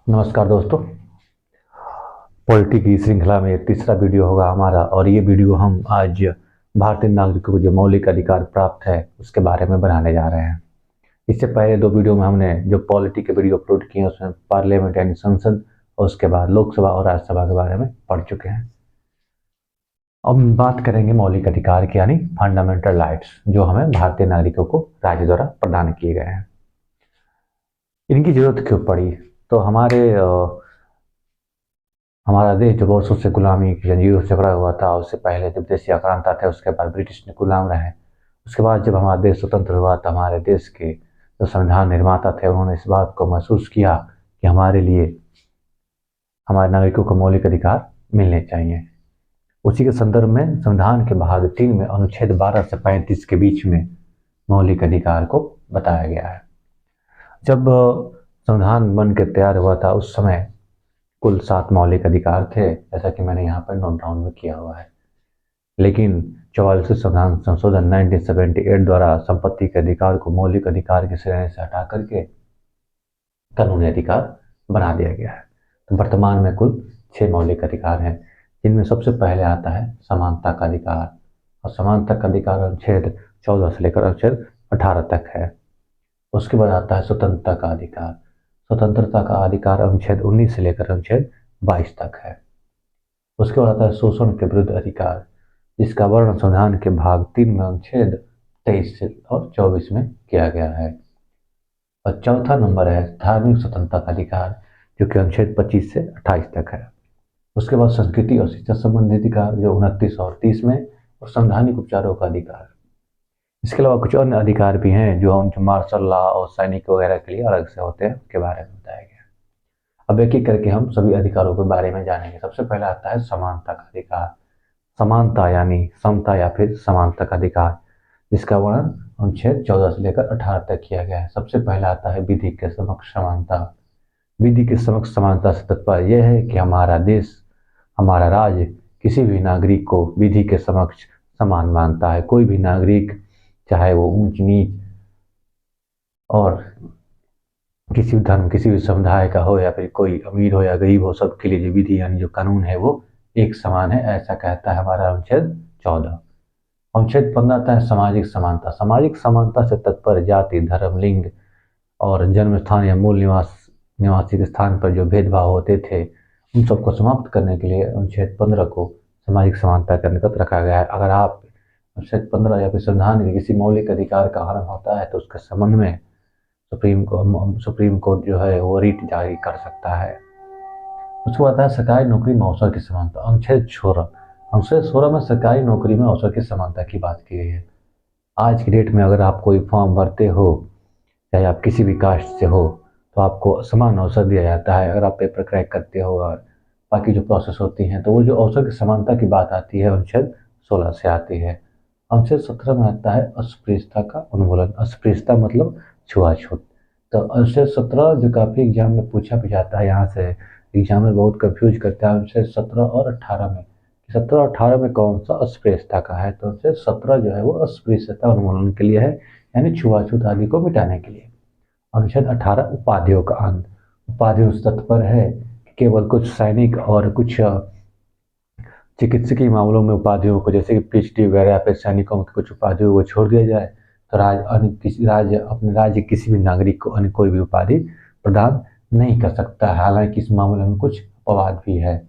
नमस्कार दोस्तों। पॉलिटी की श्रृंखला में तीसरा वीडियो होगा हमारा, और ये वीडियो हम आज भारतीय नागरिकों को जो मौलिक अधिकार प्राप्त है उसके बारे में बनाने जा रहे हैं। इससे पहले दो वीडियो में हमने जो पॉलिटी के वीडियो अपलोड किए हैं उसमें पार्लियामेंट यानी संसद और उसके बाद लोकसभा और राज्यसभा के बारे में पढ़ चुके हैं। अब हम बात करेंगे मौलिक अधिकार की, यानी फंडामेंटल राइट्स, जो हमें भारतीय नागरिकों को राज्य द्वारा प्रदान किए गए हैं। इनकी जरूरत क्यों पड़ी? तो हमारा देश जो वर्षों से गुलामी की जंजीरों से भरा हुआ था, उससे पहले जब देशी आक्रांता थे उसके बाद ब्रिटिश ने गुलाम रहे। उसके बाद जब हमारा देश स्वतंत्र हुआ तो हमारे देश के जो संविधान निर्माता थे उन्होंने इस बात को महसूस किया कि हमारे लिए हमारे नागरिकों को मौलिक अधिकार मिलने चाहिए। उसी के संदर्भ में संविधान के भाग 3 में अनुच्छेद 12 से 35 के बीच में मौलिक अधिकार को बताया गया है। जब संविधान बन के तैयार हुआ था उस समय कुल 7 मौलिक अधिकार थे, जैसा कि मैंने यहाँ पर नोट डाउन में किया हुआ है। लेकिन 44वें संविधान संशोधन 1978 द्वारा संपत्ति के अधिकार को मौलिक अधिकार की श्रेणी से हटा करके कानूनी अधिकार बना दिया गया है। तो वर्तमान में कुल 6 मौलिक अधिकार हैं, जिनमें सबसे पहले आता है समानता का अधिकार। और समानता का अधिकार अनुच्छेद 14 से लेकर अनुच्छेद 18 तक है। उसके बाद आता है स्वतंत्रता का अधिकार। स्वतंत्रता का अधिकार अनुच्छेद 19 से लेकर अनुच्छेद 22 तक है। उसके बाद आता है शोषण के विरुद्ध अधिकार, जिसका वर्णन संविधान के भाग 3 में अनुच्छेद 23 से और 24 में किया गया है। और चौथा नंबर है धार्मिक स्वतंत्रता का अधिकार, जो कि अनुच्छेद 25 से 28 तक है। उसके बाद संस्कृति और शिक्षा संबंधी अधिकार, जो 29 और 30 में, और संवैधानिक उपचारों का अधिकार। इसके अलावा कुछ अन्य अधिकार भी हैं जो मार्शल लॉ और सैनिक वगैरह के लिए अलग से होते हैं, उसके बारे में बताया गया। अब एक एक करके हम सभी अधिकारों के बारे में जानेंगे। सबसे पहला आता है समानता का अधिकार। समानता यानी समता या फिर समानता का अधिकार, जिसका वर्णन अनुच्छेद 14 से लेकर 18 तक किया गया है। सबसे पहला आता है विधि के समक्ष समानता। विधि के समक्ष समानता से तात्पर्य यह है कि हमारा देश, हमारा राज्य किसी भी नागरिक को विधि के समक्ष समान मानता है। कोई भी नागरिक, चाहे वो ऊंच नीच और किसी भी धर्म, किसी भी समुदाय का हो, या फिर कोई अमीर हो या गरीब हो, सबके लिए जो विधि यानी जो कानून है वो एक समान है, ऐसा कहता है हमारा अनुच्छेद 14। अनुच्छेद 15 आता है सामाजिक समानता। सामाजिक समानता से तात्पर्य जाति, धर्म, लिंग और जन्म स्थान या मूल निवासी के स्थान पर जो भेदभाव होते थे उन सबको समाप्त करने के लिए अनुच्छेद 15 को सामाजिक समानता के अंतर्गत रखा गया है। अगर आप अनुच्छेद 15 या फिर संविधान के किसी मौलिक अधिकार का हनन होता है तो उसके संबंध में सुप्रीम कोर्ट जो है वो रिट जारी कर सकता है। उसको आता है सरकारी नौकरी में अवसर की समानता। अनुच्छेद 16 में सरकारी नौकरी में अवसर की समानता की बात की गई है। आज की डेट में अगर आप कोई फॉर्म भरते हो, चाहे आप किसी भी कास्ट से हो, तो आपको समान अवसर दिया जाता है। अगर आप पेपर क्रैक करते हो और बाकी जो प्रोसेस होती हैं, तो वो जो अवसर की समानता की बात आती है अनुच्छेद 16 से आती है। अनुच्छेद 17 में आता है अस्पृश्यता का उन्मूलन। अस्पृश्यता मतलब छुआछूत। तो अनुच्छेद 17 जो काफ़ी एग्जाम में पूछा भी जाता है, यहाँ से एग्जाम में बहुत कंफ्यूज करता है अनुच्छेद 17 और 18 में। 17 और 18 में कौन सा अस्पृश्यता का है? तो अनुच्छेद 17 जो है वो अस्पृश्यता उन्मूलन के लिए है, यानी छुआछूत आदि को मिटाने के लिए। अनुच्छेद 18 उपाधियों का अंत। उपाधियों से तात्पर्य है कि केवल कुछ सैनिक और कुछ चिकित्सकीय मामलों में उपाधियों को, जैसे कि पीएचडी वगैरह या फिर सैनिकों की कुछ उपाधियों को छोड़ दिया जाए, तो अपने राज्य किसी भी नागरिक को अन्य कोई भी उपाधि प्रदान नहीं कर सकता है। हालांकि इस मामले में कुछ अपवाद भी है।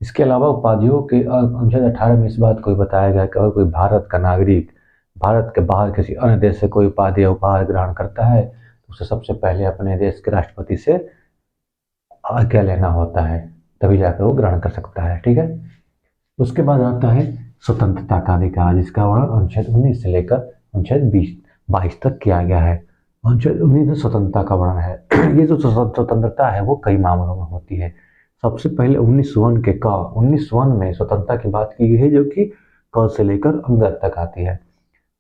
इसके अलावा उपाधियों के अनुच्छेद 18 में इस बात को बताया गया कि अगर कोई भारत का नागरिक भारत के बाहर किसी अन्य देश से कोई उपाधि या उपहार ग्रहण करता है तो उसे सबसे पहले अपने देश के राष्ट्रपति से आज्ञा लेना होता है, तभी जाकर वो ग्रहण कर सकता है। ठीक है। उसके बाद आता है स्वतंत्रता का अधिकार, जिसका वर्णन अनुच्छेद 19 से लेकर अनुच्छेद 22 तक किया गया है। अनुच्छेद 19 में स्वतंत्रता का वर्णन है। ये जो स्वतंत्रता है वो कई मामलों में होती है। सबसे पहले 19 में स्वतंत्रता की बात की गई है, जो कि क से लेकर अंदर तक आती है।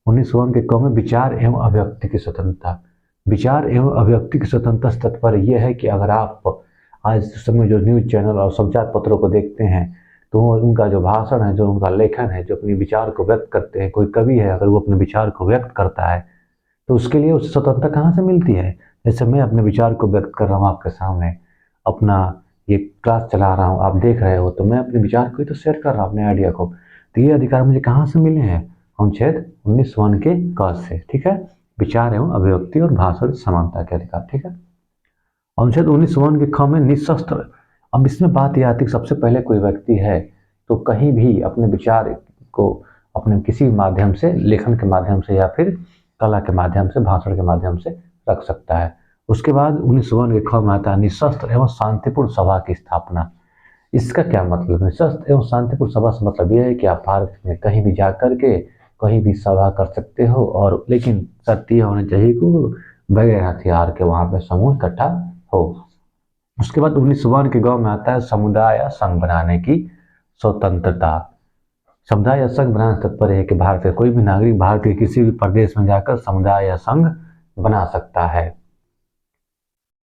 19 के क में विचार एवं अभिव्यक्ति की स्वतंत्रता। विचार एवं अभिव्यक्ति की स्वतंत्रता से तात्पर्य यह है कि अगर आप आज समय जो न्यूज चैनल और समाचार पत्रों को देखते हैं तो उनका जो भाषण है, जो उनका लेखन है, जो अपने विचार को व्यक्त करते हैं, कोई कवि है अगर वो अपने विचार को व्यक्त करता है तो उसके लिए उसे स्वतंत्रता कहाँ से मिलती है? जैसे मैं अपने विचार को व्यक्त कर रहा हूँ आपके सामने, अपना ये क्लास चला रहा हूँ, आप देख रहे हो, तो मैं अपने विचार को ही तो शेयर कर रहा हूँ, अपने आइडिया को। तो ये अधिकार मुझे कहाँ से मिले हैं? अनुच्छेद 19(1) के क से, ठीक है। विचार एवं अभिव्यक्ति और भाषण समानता के अधिकार, ठीक है। अनुच्छेद 19(1) के ख में निशस्त्र। अब इसमें बात यह आती है, सबसे पहले कोई व्यक्ति है तो कहीं भी अपने विचार को अपने किसी भी माध्यम से, लेखन के माध्यम से या फिर कला के माध्यम से, भाषण के माध्यम से रख सकता है। उसके बाद 19(1) के ख में आता है निशस्त्र एवं शांतिपूर्ण सभा की स्थापना। इसका क्या मतलब? निशस्त्र एवं शांतिपूर्ण सभा से मतलब यह है कि आप भारत में कहीं भी जा करके कहीं भी सभा कर सकते हो, और लेकिन शर्त यह होनी चाहिए कि बगैर हथियार के वहां पे समूह इकट्ठा हो। उसके बाद 19(1) के ग में आता है समुदाय या संघ बनाने की स्वतंत्रता। समुदाय या संघ बनाने से तात्पर्य है कि भारत का कोई भी नागरिक भारत के किसी भी प्रदेश में जाकर समुदाय या संघ बना सकता है,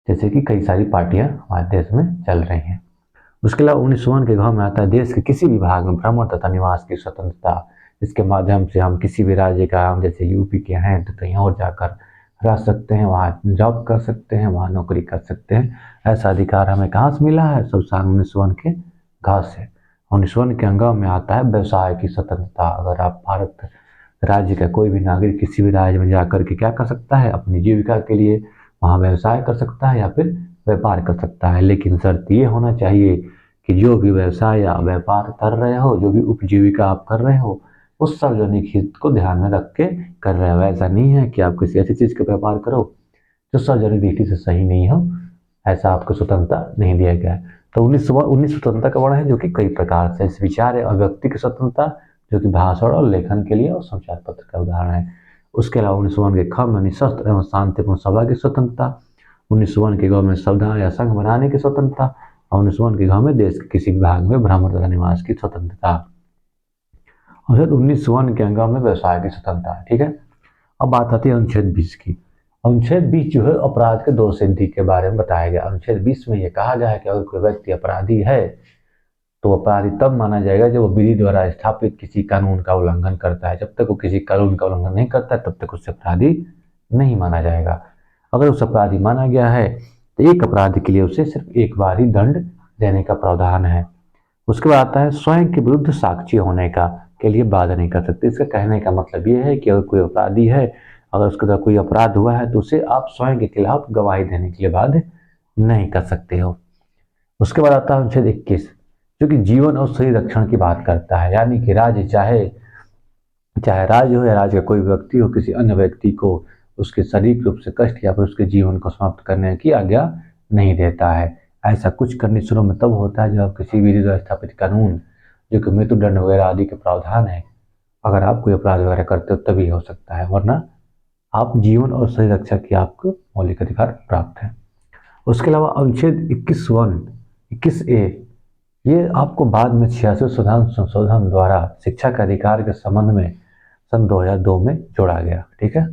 जैसे कि कई सारी पार्टियां हमारे देश में चल रही हैं। उसके अलावा 19(1) के घ में आता है देश के किसी भी भाग में भ्रमण तथा निवास की स्वतंत्रता। इसके माध्यम से हम किसी भी राज्य का, हम जैसे यूपी के हैं तो कहीं और जाकर रह सकते हैं, वहाँ जॉब कर सकते हैं, वहाँ नौकरी कर सकते हैं। ऐसा अधिकार हमें कहाँ से मिला है? संविधान 19(1) के घ से। 19(1) के अंग में आता है व्यवसाय की स्वतंत्रता। अगर आप भारत राज्य का कोई भी नागरिक किसी भी राज्य में जाकर के क्या कर सकता है? अपनी जीविका के लिए वहाँ व्यवसाय कर सकता है या फिर व्यापार कर सकता है, लेकिन शर्त ये होना चाहिए कि जो भी व्यवसाय या व्यापार कर रहे हो, जो भी उपजीविका आप कर रहे हो, उस सार्वजनिक हित को ध्यान में रख के कर रहे हो। ऐसा नहीं है कि आप किसी ऐसी चीज का व्यापार करो जो सार्वजनिक दृष्टि से सही नहीं हो, ऐसा आपको स्वतंत्रता नहीं दिया गया है। तो 19 स्वतंत्रता का वर्ण है जो कि कई प्रकार से, इस विचार और व्यक्ति की स्वतंत्रता जो कि भाषण और लेखन के लिए और समाचार पत्र का उदाहरण है। उसके अलावा 19(1) के ख में निशस्त्र एवं शांतिपूर्ण सभा की स्वतंत्रता। 19(1) के ग में समुदाय या संघ बनाने की स्वतंत्रता। और 19(1) के घ में देश के किसी भी भाग में भ्रमण तथा निवास की स्वतंत्रता। और 19(1) के अंग में व्यवसाय की स्वतंत्रता, ठीक है। अब बात आती है अनुच्छेद 20 की। अनुच्छेद 20 जो है अपराध के दोष सिद्धि के बारे में बताया गया। अनुच्छेद 20 में यह कहा गया है कि अगर कोई व्यक्ति अपराधी है तो अपराधी तब माना जाएगा जब वो विधि द्वारा स्थापित किसी कानून का उल्लंघन करता है। जब तक वो किसी कानून का उल्लंघन नहीं करता है तब तक उसे अपराधी नहीं माना जाएगा। अगर उसे अपराधी माना गया है तो एक अपराध के लिए उसे सिर्फ एक बार ही दंड देने का प्रावधान है। उसके बाद आता है स्वयं के विरुद्ध साक्षी होने का के लिए बाध्य नहीं कर सकते। इसका कहने का मतलब ये है कि अगर कोई अपराधी है, अगर उसके द्वारा कोई अपराध हुआ है तो उसे आप स्वयं के खिलाफ गवाही देने के लिए बाध्य नहीं कर सकते हो। उसके बाद आता है अनुच्छेद 21 जो कि जीवन और शरीर रक्षण की बात करता है, यानी कि राज्य चाहे चाहे राज्य हो या राज्य का कोई व्यक्ति हो, किसी अन्य व्यक्ति को उसके शारीरिक रूप से कष्ट या फिर उसके जीवन को समाप्त करने की आज्ञा नहीं देता है। ऐसा कुछ कंडीशनों में तब होता है जब किसी विधि द्वारा स्थापित कानून जो कि मृत्युदंड वगैरह आदि के प्रावधान है, अगर आप कोई अपराध वगैरह करते हो तभी हो सकता है, वरना आप जीवन और शरीर रक्षा की आपको मौलिक अधिकार प्राप्त है। उसके अलावा अनुच्छेद 21(1) ये आपको बाद में 86वें संशोधन द्वारा शिक्षा के अधिकार के संबंध में सन 2002 में जोड़ा गया, ठीक है।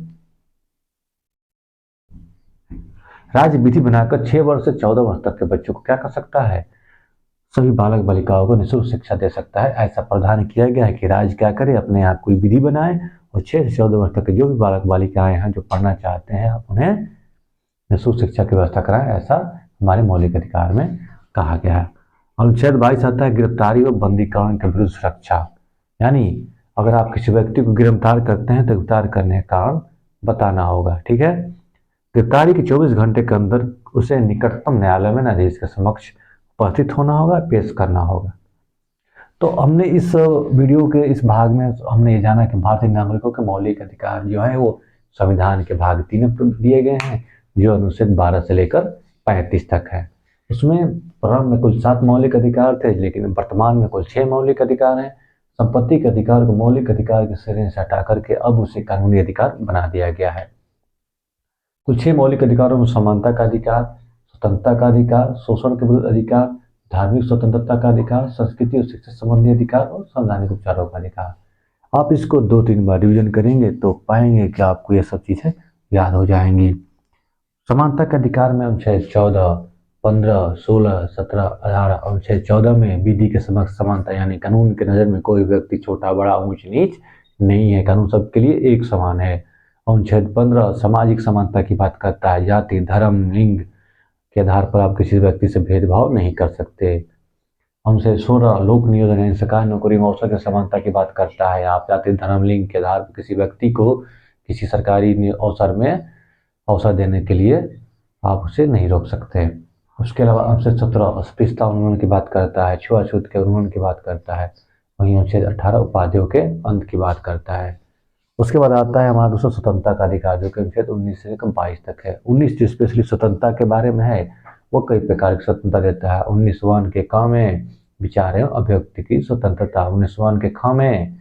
राज्य विधि बनाकर 6 वर्ष से 14 वर्ष तक के बच्चों को क्या कर सकता है? सभी बालक बालिकाओं को निःशुल्क शिक्षा दे सकता है। ऐसा प्रावधान किया गया है कि राज्य क्या करे, अपने यहाँ कोई विधि बनाए और 6 से 14 वर्ष तक के जो भी बालक बालिकाएं हैं जो पढ़ना चाहते हैं, आप उन्हें निःशुल्क शिक्षा की व्यवस्था कराएं। ऐसा हमारे मौलिक अधिकार में कहा गया है। अनुच्छेद 22 आता है गिरफ्तारी और बंदीकरण के विरुद्ध सुरक्षा, यानी अगर आप किसी व्यक्ति को गिरफ्तार करते हैं तो गिरफ्तार करने का कारण बताना होगा, ठीक है। गिरफ्तारी के 24 घंटे के अंदर उसे निकटतम न्यायालय में न्यायाधीश के समक्ष उपस्थित होना होगा, पेश करना होगा। तो हमने इस वीडियो के इस भाग में हमने ये जाना कि भारतीय नागरिकों के मौलिक अधिकार जो है वो संविधान के भाग 3 में दिए गए हैं, जो अनुच्छेद 12 से लेकर 35 तक है। उसमें प्रारंभ में कुल 7 मौलिक अधिकार थे, लेकिन वर्तमान में कुल 6 मौलिक अधिकार हैं। संपत्ति के अधिकार को मौलिक अधिकार के श्रेणी से हटा करके अब उसे कानूनी अधिकार बना दिया गया है। कुल 6 मौलिक अधिकारों में समानता का अधिकार, स्वतंत्रता का अधिकार, शोषण के विरुद्ध अधिकार, धार्मिक स्वतंत्रता का अधिकार, संस्कृति और शिक्षा संबंधी अधिकार और संवैधानिक उपचारों का अधिकार। आप इसको 2-3 बार रिविजन करेंगे तो पाएंगे कि आपको ये सब चीजें याद हो जाएंगी। समानता के अधिकार में अनुच्छेद 14, 15, 16, 17, 18। अनुच्छेद 14 में विधि के समक्ष समानता, यानी कानून के नजर में कोई व्यक्ति छोटा बड़ा ऊंच नीच नहीं है, कानून सबके लिए एक समान है। अनुच्छेद 15 सामाजिक समानता की बात करता है, जाति धर्म लिंग के आधार पर आप किसी व्यक्ति से भेदभाव नहीं कर सकते। अनुच्छेद 16 लोक नियोजन यानी सरकारी नौकरी में अवसर की समानता की बात करता है। आप जाति धर्म लिंग के आधार पर किसी व्यक्ति को किसी सरकारी अवसर में अवसर देने के लिए आप उसे नहीं रोक सकते। उसके अलावा अनुच्छेद 17 अस्पृश्यता उन्मूलन की बात करता है, छुआछूत के उन्मूलन की बात करता है। वहीं अनुच्छेद 18 उपाधियों के अंत की बात करता है। उसके बाद आता है हमारा दूसरा स्वतंत्रता का अधिकार, जो कि अनुच्छेद 19 से 22 तक है। 19 जो स्पेशली स्वतंत्रता के बारे में है, वो कई प्रकार की स्वतंत्रता देता है। 19 के क में विचार एवं अभिव्यक्ति की स्वतंत्रता, 19 के ख में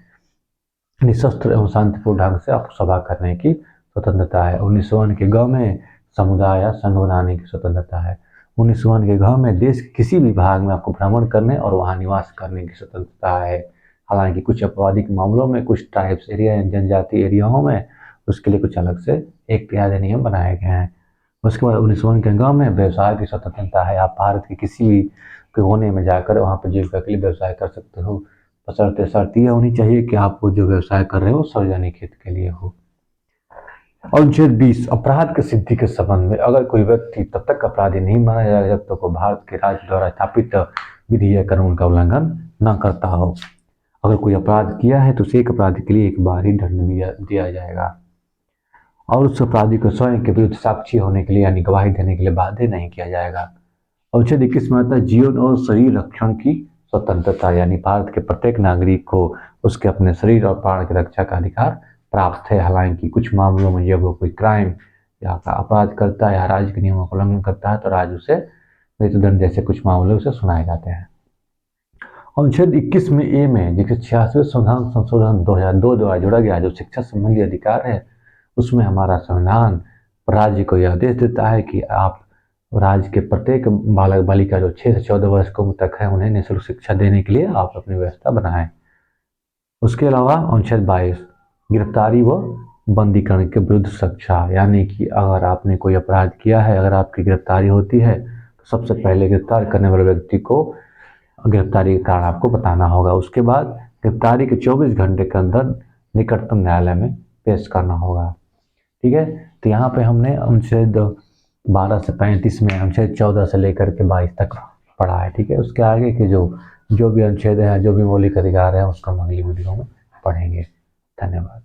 निशस्त्र एवं शांतिपूर्ण ढंग से आपको सभा करने की स्वतंत्रता है। 19 के ग में समुदाय या संघ बनाने की स्वतंत्रता है। 19 के घ में देश के किसी भी भाग में आपको भ्रमण करने और वहाँ निवास करने की स्वतंत्रता है। हालांकि कुछ आपराधिक मामलों में, कुछ ट्राइब्स एरिया या जनजाति एरियाओं में उसके लिए कुछ अलग से एहतियाती नियम बनाए गए हैं। उसके बाद 19 के ग में व्यवसाय की स्वतंत्रता है। आप भारत के किसी भी कोने में जाकर वहाँ पर जीविका के लिए व्यवसाय कर सकते हो। शर्त यह होनी चाहिए कि आप जो व्यवसाय कर रहे हो सार्वजनिक हित के लिए हो। अनुच्छेद 20 अपराध की सिद्धि के संबंध में, अगर कोई व्यक्ति तब तक अपराधी नहीं माना जाएगा जब तक वो भारत के राज्य द्वारा स्थापित विधि या कानून का उल्लंघन न करता हो। अगर कोई अपराध किया है तो उसे एक अपराध के लिए एक बार ही दंड दिया जाएगा और उस अपराधी को स्वयं के विरुद्ध साक्षी होने के लिए यानी गवाही देने के लिए बाध्य नहीं किया जाएगा। अनुच्छेद 21 में आता है जीवन और शरीर रक्षण की स्वतंत्रता, यानी भारत के प्रत्येक नागरिक को उसके अपने शरीर और प्राण की रक्षा का अधिकार प्राप्त है। हालांकि कुछ मामलों में जब वो कोई क्राइम या अपराध करता है या राज्य के नियमों का उल्लंघन करता है तो राज्य उसे मृत्युदंड जैसे कुछ मामले उसे सुनाए जाते हैं। अनुच्छेद 21 में ए में जिसे 86वें संविधान संशोधन 2002 द्वारा जोड़ा गया जो शिक्षा संबंधी अधिकार है, उसमें हमारा संविधान राज्य को यह आदेश देता है कि आप राज्य के प्रत्येक बालक बालिका जो 6 से 14 वर्ष की उम्र तक है उन्हें निःशुल्क शिक्षा देने के लिए आप अपनी व्यवस्था बनाएं। उसके अलावा अनुच्छेद 22 गिरफ्तारी व बंदीकरण के विरुद्ध शिक्षा, यानी कि अगर आपने कोई अपराध किया है, अगर आपकी गिरफ्तारी होती है तो सबसे पहले गिरफ्तार करने वाले व्यक्ति को गिरफ्तारी के कारण आपको बताना होगा। उसके बाद गिरफ्तारी के 24 घंटे के अंदर निकटतम न्यायालय में पेश करना होगा। ठीक है, तो यहाँ पे हमने अनुच्छेद 12 से 35 में अनुच्छेद 14 से लेकर के 22 तक पढ़ा है। ठीक है, उसके आगे के जो भी अनुच्छेद है, जो भी मौलिक अधिकार है, उसको हम अगली वीडियो में पढ़ेंगे। धन्यवाद।